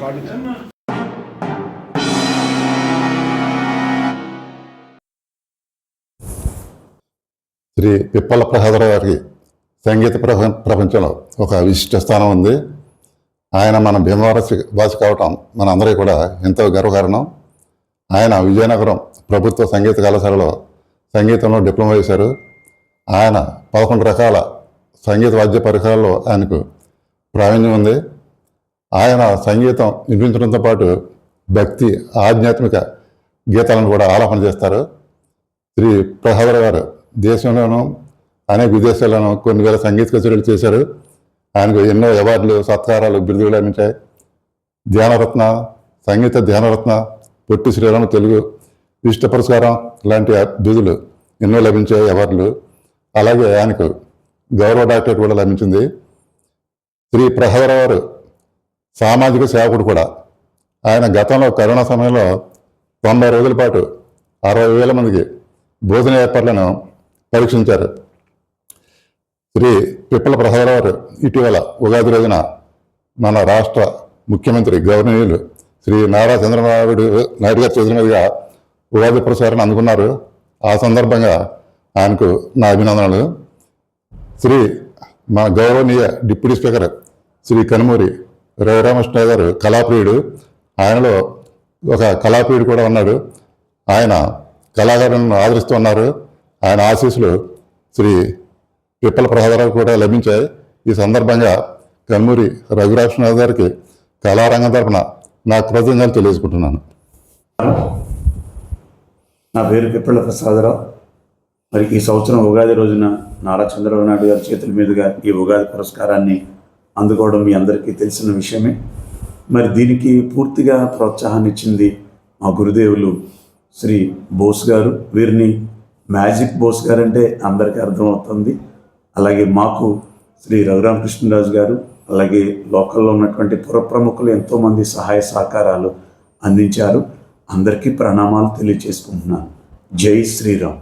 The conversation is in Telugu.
శ్రీ పిప్పల ప్రసాదరావు గారికి సంగీత ప్రపంచంలో ఒక విశిష్ట స్థానం ఉంది. ఆయన మన భీమవరం వాసి కావటం మన అందరికీ కూడా ఎంతో గర్వకారణం. ఆయన విజయనగరం ప్రభుత్వ సంగీత కళాశాలలో సంగీతంలో డిప్లొమా చేశారు. ఆయన 11 రకాల సంగీత వాద్య పరికరాల్లో ఆయనకు ప్రావీణ్యం ఉంది. ఆయన సంగీతం వినిపించడంతో పాటు భక్తి, ఆధ్యాత్మిక గీతాలను కూడా ఆలాపన చేస్తారు. శ్రీ ప్రసాదరావు గారు దేశంలోనూ అనేక విదేశాల్లోనూ కొన్ని వేల సంగీత కచేరీలు చేశారు. ఆయనకు ఎన్నో అవార్డులు, సత్కారాలు, బిరుదులు లభించాయి. ధ్యానరత్న, సంగీత ధ్యానరత్న, పొట్టి శ్రీరామ తెలుగు విశిష్ట పురస్కారం లాంటి బిరుదులు ఎన్నో లభించాయి, అవార్డులు. అలాగే ఆయనకు గౌరవ డాక్టరేట్ కూడా లభించింది. శ్రీ ప్రసాదరావు గారు సామాజిక సేవకుడు కూడా. ఆయన గతంలో కరోనా సమయంలో 90 రోజుల పాటు 60,000 మందికి భోజన ఏర్పాట్లను పరీక్షించారు. శ్రీ పిప్పల ప్రసాదరావు గారు ఇటీవల ఉగాది రోజున మన రాష్ట్ర ముఖ్యమంత్రి గవర్నర్లు శ్రీ నారా చంద్రబాబు నాయుడు గారి చేతుల మీదుగా ఉగాది పురస్కారాన్ని అందుకున్నారు. ఆ సందర్భంగా ఆయనకు నా అభినందనలు. శ్రీ మన గౌరవనీయ డిప్యూటీ స్పీకర్ శ్రీ కనుమూరి రఘురామకృష్ణ గారు కళాప్రియుడు. ఆయనలో ఒక కళాప్రియుడు కూడా ఉన్నాడు. ఆయన కళాకారులను ఆదరిస్తూ ఉన్నారు. ఆయన ఆశీస్సులు శ్రీ పిప్పల ప్రసాదరావు కూడా లభించాయి. ఈ సందర్భంగా కనుమూరి రఘురామకృష్ణ గారికి కళారంగం తరపున నా కృతజ్ఞతలు తెలియజేసుకుంటున్నాను. నా పేరు పిప్పల ప్రసాదరావు. మరి ఈ సంవత్సరం ఉగాది రోజున నారా చంద్రబాబు నాయుడు గారి చేతుల మీదుగా ఈ ఉగాది పురస్కారాన్ని అందుకోవడం మీ అందరికీ తెలిసిన విషయమే. మరి దీనికి పూర్తిగా ప్రోత్సాహాన్ని ఇచ్చింది మా గురుదేవులు శ్రీ బోస్ గారు. వీరిని మ్యాజిక్ బోస్ గారు అంటే అందరికీ అర్థమవుతుంది. అలాగే మాకు శ్రీ రఘురామకృష్ణరాజు గారు, అలాగే లోకల్లో ఉన్నటువంటి పుర ప్రముఖులు ఎంతోమంది సహాయ సహకారాలు అందించారు. అందరికీ ప్రణామాలు తెలియజేసుకుంటున్నాను. జై శ్రీరామ్.